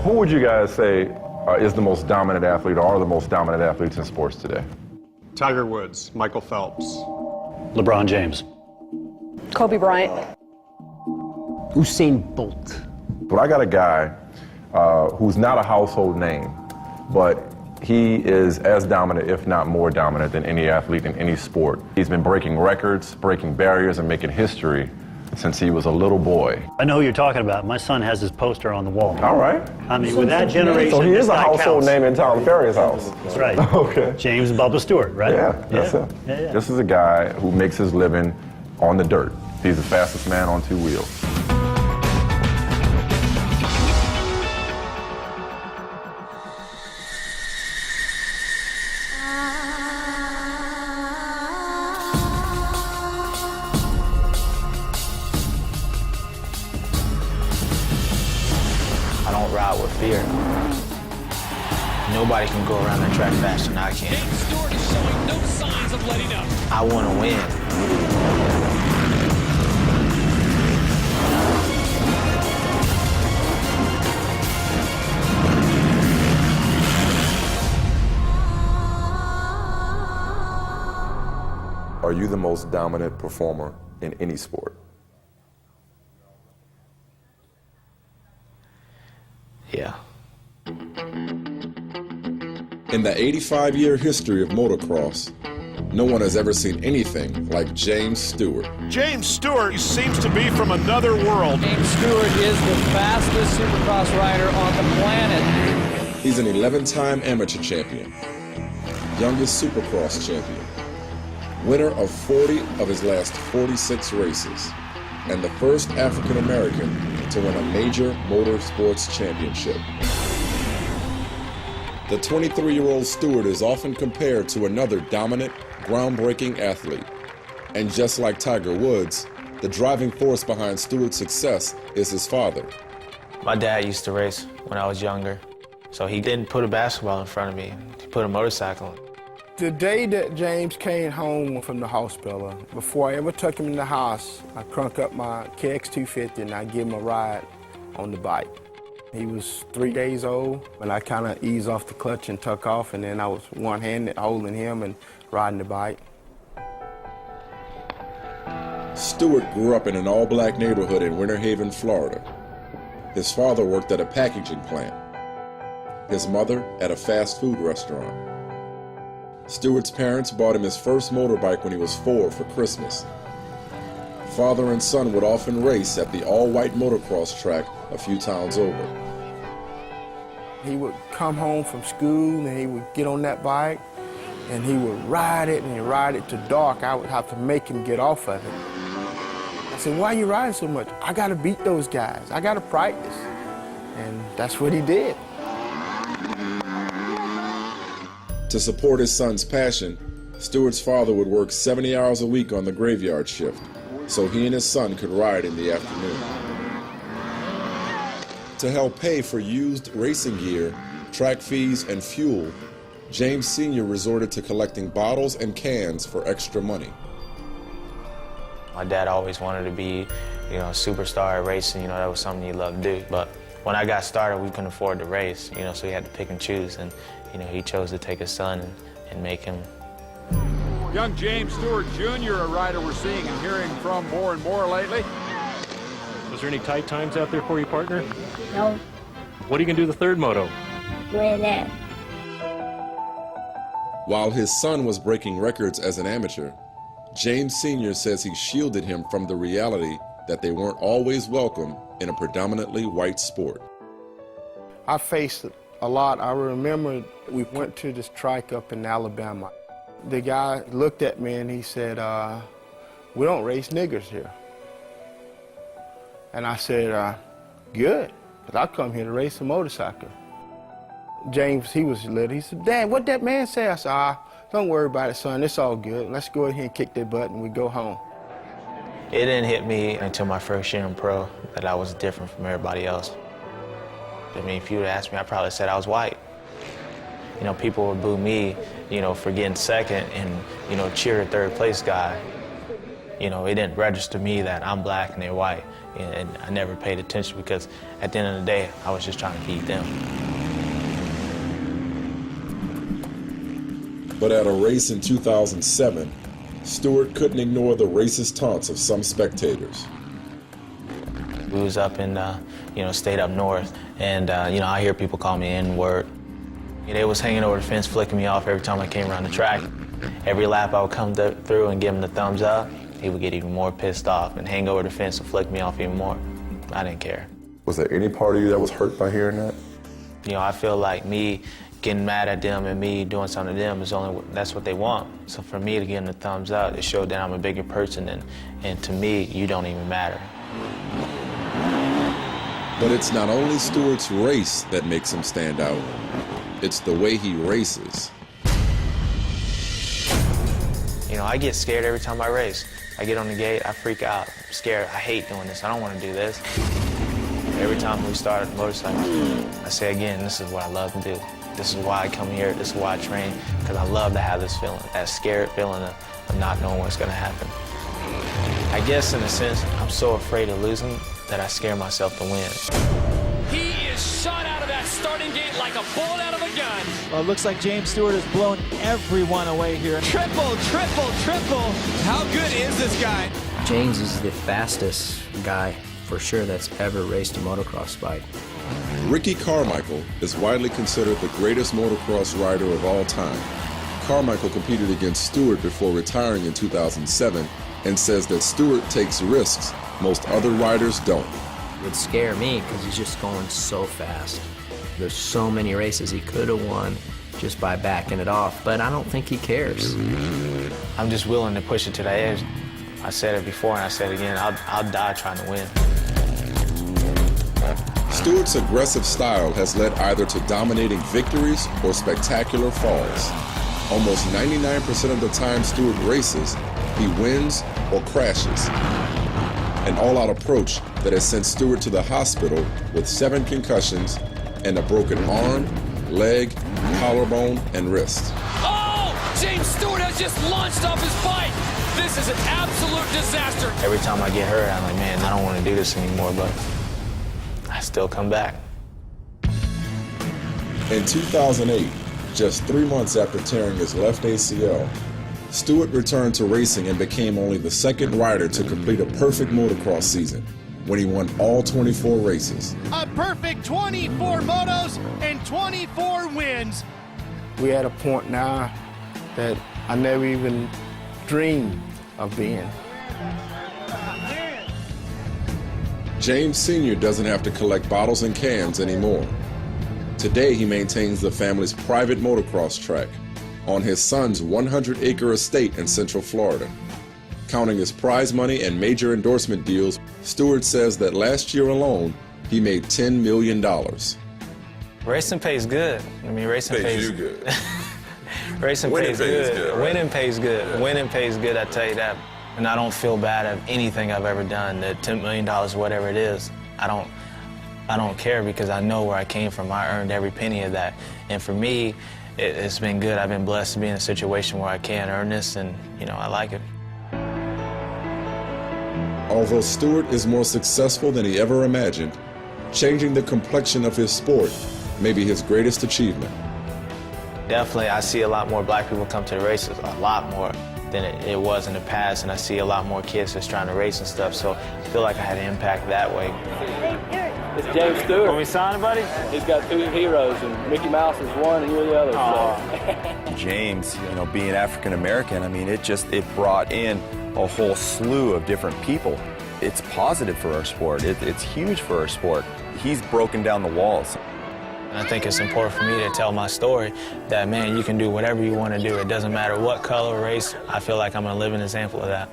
Who would you guys say is the most dominant athlete or are the most dominant athletes in sports today? Tiger Woods, Michael Phelps. LeBron James. Kobe Bryant. Usain Bolt. But I got a guy who's not a household name, but he is as dominant, if not more dominant, than any athlete in any sport. He's been breaking records, breaking barriers, and making history since he was a little boy. I know who you're talking about. My son has his poster on the wall. All right. I mean, with that generation, so he is a household counts. name in Tom Ferry's house. That's right. Okay. James Babba Stewart, right? Yeah, that's him. Yeah. This is a guy who makes his living on the dirt. He's the fastest man on 2 wheels. I don't ride with fear. Nobody can go around that track faster than I can. Stewart is showing no signs of letting up. I want to win. Are you the most dominant performer in any sport? Yeah. In the 85-year history of motocross, no one has ever seen anything like James Stewart. James Stewart seems to be from another world. James Stewart is the fastest supercross rider on the planet. He's an 11-time amateur champion, youngest supercross champion, winner of 40 of his last 46 races, and the first African American to win a major motorsports championship. The 23-year-old Stewart is often compared to another dominant, groundbreaking athlete. And just like Tiger Woods, the driving force behind Stewart's success is his father. My dad used to race when I was younger, so he didn't put a basketball in front of me. He put a motorcycle. The day that James came home from the hospital, before I ever took him in the house, I crunk up my KX250 and I give him a ride on the bike. He was 3 days old, and I kind of eased off the clutch and took off, and then I was one-handed holding him and riding the bike. Stewart grew up in an all-black neighborhood in Winter Haven, Florida. His father worked at a packaging plant. His mother at a fast food restaurant. Stewart's parents bought him his first motorbike when he was 4 for Christmas. Father and son would often race at the all-white motocross track a few towns over. He would come home from school and he would get on that bike and he would ride it and he'd ride it to dark. I would have to make him get off of it. I said, why are you riding so much? I got to beat those guys. I got to practice. And that's what he did. To support his son's passion, Stewart's father would work 70 hours a week on the graveyard shift, so he and his son could ride in the afternoon. To help pay for used racing gear, track fees, and fuel, James Sr. resorted to collecting bottles and cans for extra money. My dad always wanted to be, a superstar at racing. That was something he loved to do. But when I got started, we couldn't afford to race, so he had to pick and choose. And, he chose to take his son and make him. Young James Stewart Jr., a rider we're seeing and hearing from more and more lately. Was there any tight times out there for you, partner? No. What are you going to do the third moto? Win that. While his son was breaking records as an amateur, James Sr. says he shielded him from the reality that they weren't always welcome in a predominantly white sport. I faced it a lot. I remember we went to this track up in Alabama. The guy looked at me and he said, we don't race niggers here. And I said, good, because I come here to race a motorcycle. James, he was little. He said, Dad, what'd that man say? I said, don't worry about it, son. It's all good. Let's go ahead and kick that butt and we go home. It didn't hit me until my first year in pro that I was different from everybody else. I mean, if you would ask me, I probably said I was white. People would boo me, for getting second and, cheer a third place guy. It didn't register me that I'm black and they're white. and I never paid attention because at the end of the day, I was just trying to beat them. But at a race in 2007, Stewart couldn't ignore the racist taunts of some spectators. We was up in, stayed up north, and, I hear people call me N-word. They was hanging over the fence, flicking me off every time I came around the track. Every lap I would come through and give him the thumbs up, he would get even more pissed off and hang over the fence and flick me off even more. I didn't care. Was there any part of you that was hurt by hearing that? I feel like me getting mad at them and me doing something to them that's what they want. So for me to give them the thumbs up, it showed that I'm a bigger person, and to me, you don't even matter. But it's not only Stewart's race that makes him stand out, it's the way he races. I get scared every time I race. I get on the gate, I freak out. I'm scared. I hate doing this. I don't want to do this. Every time we start at the motorcycle, I say again, this is what I love to do. This is why I come here. This is why I train, because I love to have this feeling, that scared feeling of not knowing what's going to happen. I guess in a sense, I'm so afraid of losing that I scare myself to win. He is shot out of that starting gate like a bullet out of a gun. Well, it looks like James Stewart has blown everyone away here. Triple, triple, triple. How good is this guy? James is the fastest guy, for sure, that's ever raced a motocross bike. Ricky Carmichael is widely considered the greatest motocross rider of all time. Carmichael competed against Stewart before retiring in 2007 and says that Stewart takes risks most other riders don't. It would scare me because he's just going so fast. There's so many races he could have won just by backing it off, but I don't think he cares. I'm just willing to push it to the edge. I said it before and I said it again, I'll die trying to win. Stewart's aggressive style has led either to dominating victories or spectacular falls. Almost 99% of the time Stewart races, he wins or crashes. An all-out approach that has sent Stewart to the hospital with 7 concussions and a broken arm, leg, collarbone, and wrist. Oh! James Stewart has just launched off his bike. This is an absolute disaster. Every time I get hurt, I'm like, man, I don't want to do this anymore, but I still come back. In 2008, just 3 months after tearing his left ACL, Stewart returned to racing and became only the second rider to complete a perfect motocross season when he won all 24 races. A perfect 24 motos and 24 wins. We at a point now that I never even dreamed of being. James Sr. doesn't have to collect bottles and cans anymore. Today he maintains the family's private motocross track on his son's 100-acre estate in Central Florida. Counting his prize money and major endorsement deals, Stewart says that last year alone, he made $10 million. Racing pays good. I mean, racing pays you good. Racing pays good. Winning pays good. Winning pays good, I tell you that. And I don't feel bad of anything I've ever done. The $10 million, whatever it is, I don't care because I know where I came from. I earned every penny of that. And for me, it's been good. I've been blessed to be in a situation where I can earn this, and I like it. Although Stewart is more successful than he ever imagined, changing the complexion of his sport may be his greatest achievement. Definitely, I see a lot more black people come to the races, a lot more than it was in the past, and I see a lot more kids just trying to race and stuff, so I feel like I had an impact that way. It's James Stewart. Want me signing, buddy? He's got 2 heroes, and Mickey Mouse is one, and you're the other. So. James, being African American, I mean, it brought in a whole slew of different people. It's positive for our sport. It's huge for our sport. He's broken down the walls. And I think it's important for me to tell my story that, man, you can do whatever you want to do. It doesn't matter what color or race. I feel like I'm a living example of that.